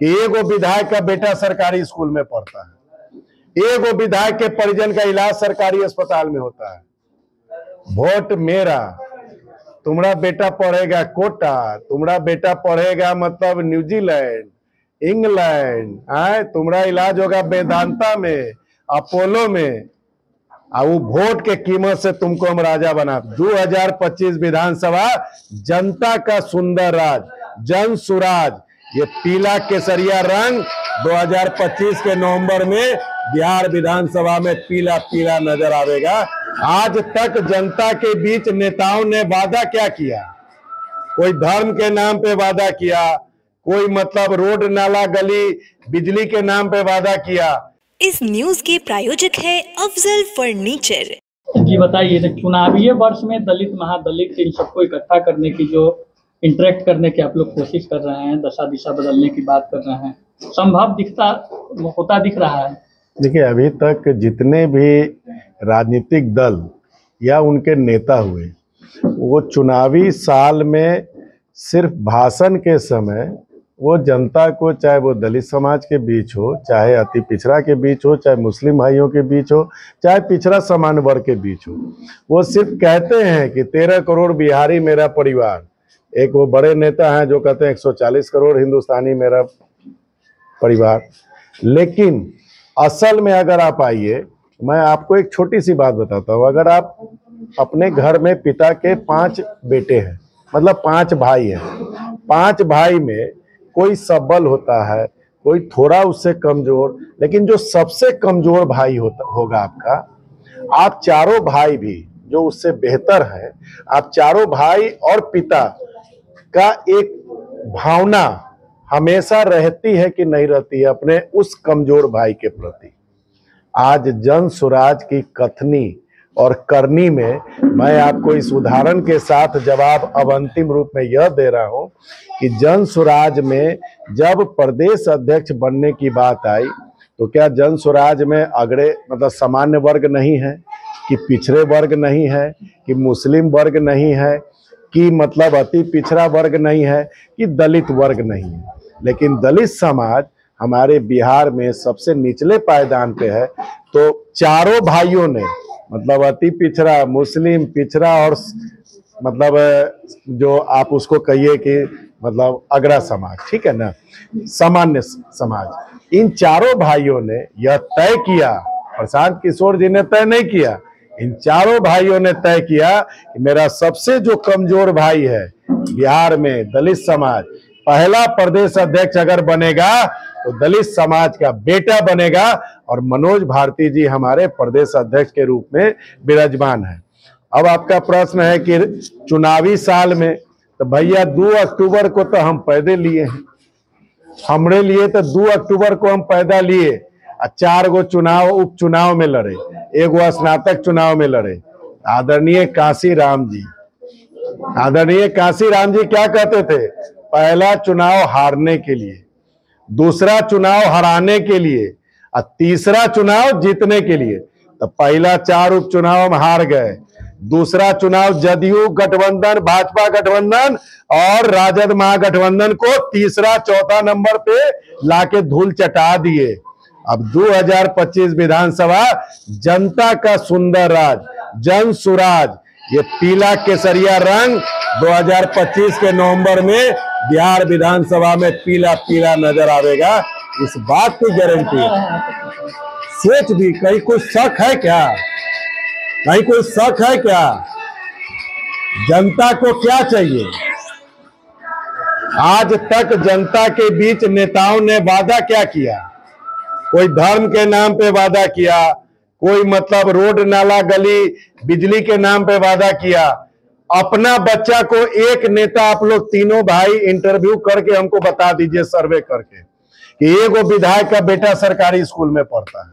कि एगो विधायक का बेटा सरकारी स्कूल में पढ़ता है, एगो विधायक के परिजन का इलाज सरकारी अस्पताल में होता है। वोट मेरा, तुम्हारा बेटा पढ़ेगा कोटा, तुम्हारा बेटा पढ़ेगा मतलब न्यूजीलैंड, इंग्लैंड, तुम्हारा इलाज होगा वेदांता में, अपोलो में, और वो वोट के कीमत से तुमको हम राजा बना। 2025 विधानसभा जनता का सुंदर राज, जन सुराज, ये पीला केसरिया रंग 2025 के नवंबर में बिहार विधानसभा में पीला पीला नजर आवेगा। आज तक जनता के बीच नेताओं ने वादा क्या किया? कोई धर्म के नाम पे वादा किया, कोई मतलब रोड नाला गली बिजली के नाम पे वादा किया। इस न्यूज के प्रायोजक है अफजल फर्नीचर। जी बताइए, चुनावी वर्ष में दलित महादलित इन सबको इकट्ठा करने की, जो इंटरेक्ट करने की आप लोग कोशिश कर रहे हैं, दशा दिशा बदलने की बात कर रहे हैं, संभव होता दिख रहा है? देखिए, अभी तक जितने भी राजनीतिक दल या उनके नेता हुए, वो चुनावी साल में सिर्फ भाषण के समय वो जनता को, चाहे वो दलित समाज के बीच हो, चाहे अति पिछड़ा के बीच हो, चाहे मुस्लिम भाइयों के बीच हो, चाहे पिछड़ा सामान्य वर्ग के बीच हो, वो सिर्फ कहते हैं कि 13 करोड़ बिहारी मेरा परिवार। एक वो बड़े नेता हैं जो कहते हैं 140 करोड़ हिंदुस्तानी मेरा परिवार। लेकिन असल में अगर आप आइए, मैं आपको एक छोटी सी बात बताता हूँ। अगर आप अपने घर में पिता के 5 बेटे हैं, मतलब 5 भाई हैं, 5 भाई में कोई सबल होता है, कोई थोड़ा उससे कमजोर, लेकिन जो सबसे कमजोर भाई होगा आपका, आप चारों भाई भी जो उससे बेहतर है, आप चारों भाई और पिता का एक भावना हमेशा रहती है कि नहीं रहती है अपने उस कमजोर भाई के प्रति। आज जन सुराज की कथनी और करनी में मैं आपको इस उदाहरण के साथ जवाब अब अंतिम रूप में यह दे रहा हूं कि जन सुराज में जब प्रदेश अध्यक्ष बनने की बात आई, तो क्या जन सुराज में अगड़े मतलब सामान्य वर्ग नहीं है, कि पिछड़े वर्ग नहीं है, कि मुस्लिम वर्ग नहीं है, कि मतलब अति पिछड़ा वर्ग नहीं है, कि दलित वर्ग नहीं है। लेकिन दलित समाज हमारे बिहार में सबसे निचले पायदान पे है। तो चारों भाइयों ने, मतलब अति पिछड़ा, मुस्लिम, पिछड़ा और मतलब जो आप उसको कहिए कि मतलब अगड़ा समाज, ठीक है ना, सामान्य समाज, इन चारों भाइयों ने यह तय किया, प्रशांत किशोर जी ने तय नहीं किया, इन चारों भाइयों ने तय किया कि मेरा सबसे जो कमजोर भाई है बिहार में, दलित समाज, पहला प्रदेश अध्यक्ष अगर बनेगा तो दलित समाज का बेटा बनेगा। और मनोज भारती जी हमारे प्रदेश अध्यक्ष के रूप में विराजमान है। अब आपका प्रश्न है कि चुनावी साल में, तो भैया 2 अक्टूबर को तो हम पैदे लिए हैं, हमरे लिए तो 2 अक्टूबर को हम पैदा लिए, 4 गो चुनाव उपचुनाव में लड़े, 1 गो स्नातक चुनाव में लड़े। आदरणीय काशी राम जी क्या कहते थे? पहला चुनाव हारने के लिए, दूसरा चुनाव हराने के लिए और तीसरा चुनाव जीतने के लिए। तो पहला 4 उपचुनाव हम हार गए, दूसरा चुनाव जदयू गठबंधन, भाजपा गठबंधन और राजद महागठबंधन को तीसरा चौथा नंबर पे लाके धूल चटा दिए। अब 2025 विधानसभा जनता का सुंदर राज, जन सुराज, ये पीला केसरिया रंग 2025 के नवंबर में बिहार विधानसभा में पीला पीला नजर आवेगा। इस बात की गारंटी है। सोच भी, कहीं कोई शक है क्या? कहीं कोई शक है क्या? जनता को क्या चाहिए? आज तक जनता के बीच नेताओं ने वादा क्या किया? कोई धर्म के नाम पे वादा किया, कोई मतलब रोड नाला गली बिजली के नाम पे वादा किया। अपना बच्चा को एक नेता, आप लोग तीनों भाई इंटरव्यू करके हमको बता दीजिए, सर्वे करके, कि एगो विधायक का बेटा सरकारी स्कूल में पढ़ता है,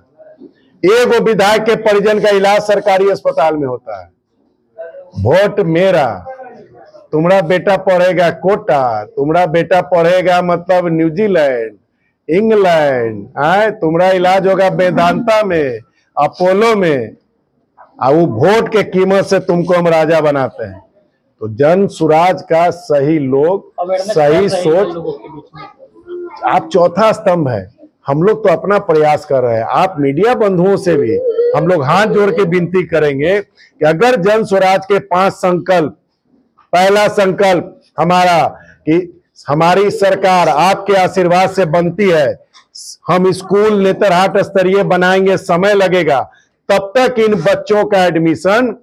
एगो विधायक के परिजन का इलाज सरकारी अस्पताल में होता है। वोट मेरा, तुम्हारा बेटा पढ़ेगा कोटा, तुम्हारा बेटा पढ़ेगा मतलब न्यूजीलैंड, इंग्लैंड, तुम्हारा इलाज होगा वेदांता में, अपोलो में, और वो वोट के कीमत से तुमको हम राजा बनाते हैं। तो जन सुराज का सही लोग, सही सोच, आप चौथा स्तंभ है। हम लोग तो अपना प्रयास कर रहे हैं, आप मीडिया बंधुओं से भी हम लोग हाथ जोड़ के विनती करेंगे कि अगर जन स्वराज के 5 संकल्प, पहला संकल्प हमारा कि हमारी सरकार आपके आशीर्वाद से बनती है, हम स्कूल नेतरहाट स्तरीय बनाएंगे, समय लगेगा, तब तक इन बच्चों का एडमिशन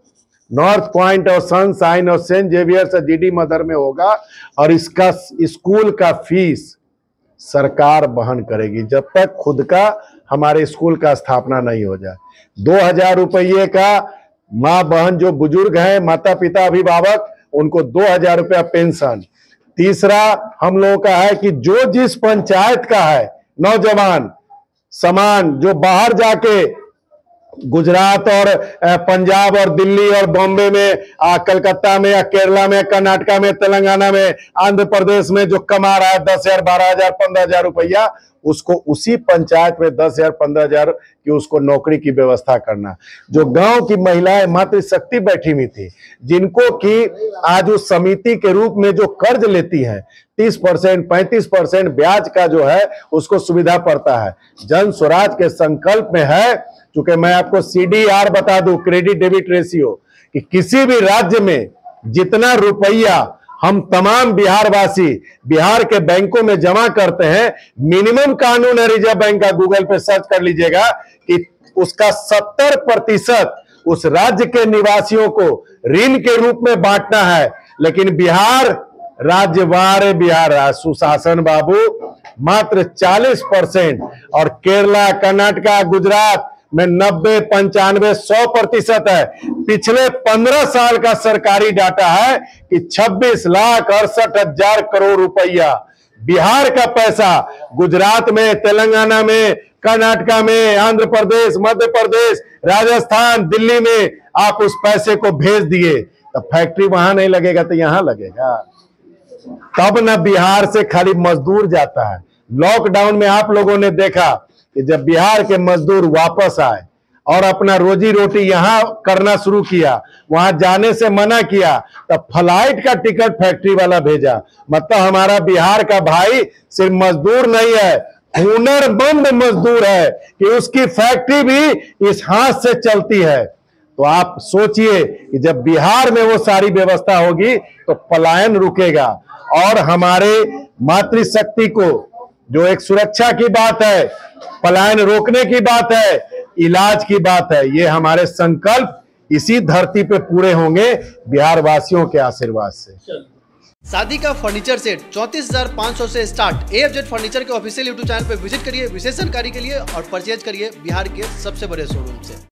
नॉर्थ पॉइंट और सनशाइन और सेंट जेवियर्स और जीडी मदर में होगा और इसका स्कूल का फीस सरकार वहन करेगी जब तक खुद का हमारे स्कूल का स्थापना नहीं हो जाए। 2000 रुपये का माँ बहन जो बुजुर्ग हैं, माता पिता अभिभावक, उनको 2000 रुपया पेंशन। तीसरा हम लोगों का है कि जो जिस पंचायत का है नौजवान समान जो बाहर जाके गुजरात और पंजाब और दिल्ली और बॉम्बे में, कलकत्ता में या केरला में, कर्नाटका में, तेलंगाना में, आंध्र प्रदेश में जो कमा रहा है 10,000, 12,000, 15,000 रुपया, उसको उसी पंचायत में 10,000, 15,000 की उसको नौकरी की व्यवस्था करना। जो गांव की महिलाएं मातृशक्ति बैठी हुई थी, जिनको कि आज उस समिति के रूप में जो कर्ज लेती है 30%, 35% ब्याज का जो है उसको सुविधा पड़ता है। जन स्वराज के संकल्प में है, क्योंकि मैं आपको CDR बता दूं, क्रेडिट डेबिट रेशियो, कि किसी भी राज्य में जितना रुपया हम तमाम बिहारवासी बिहार के बैंकों में जमा करते हैं, मिनिमम कानून है रिजर्व बैंक का, गूगल पे सर्च कर लीजिएगा, कि उसका 70% उस राज्य के निवासियों को ऋण के रूप में बांटना है। लेकिन बिहार राज्यवार बिहार सुशासन बाबू मात्र 40%, और केरला, कर्नाटका, गुजरात में 90, 95, 100% है। पिछले 15 साल का सरकारी डाटा है कि 26,68,000 करोड़ रुपया बिहार का पैसा गुजरात में, तेलंगाना में, कर्नाटका में, आंध्र प्रदेश, मध्य प्रदेश, राजस्थान, दिल्ली में आप उस पैसे को भेज दिए। तो फैक्ट्री वहां नहीं लगेगा तो यहां लगेगा। तब न बिहार से खाली मजदूर जाता है। लॉकडाउन में आप लोगों ने देखा कि जब बिहार के मजदूर वापस आए और अपना रोजी रोटी यहां करना शुरू किया, वहां जाने से मना किया, तब फ्लाइट का टिकट फैक्ट्री वाला भेजा। मतलब हमारा बिहार का भाई सिर्फ मजदूर नहीं है, हुनरमंद मजदूर है कि उसकी फैक्ट्री भी इस हाथ से चलती है। तो आप सोचिए कि जब बिहार में वो सारी व्यवस्था होगी तो पलायन रुकेगा, और हमारे मातृशक्ति को जो एक सुरक्षा की बात है, पलायन रोकने की बात है, इलाज की बात है, ये हमारे संकल्प इसी धरती पे पूरे होंगे बिहार वासियों के आशीर्वाद से। शादी का फर्नीचर सेट 34,500 से स्टार्ट। AFZ फर्नीचर के ऑफिशियल YouTube चैनल पर विजिट करिए विशेष जानकारी के लिए और परचेज करिए बिहार के सबसे बड़े शोरूम से।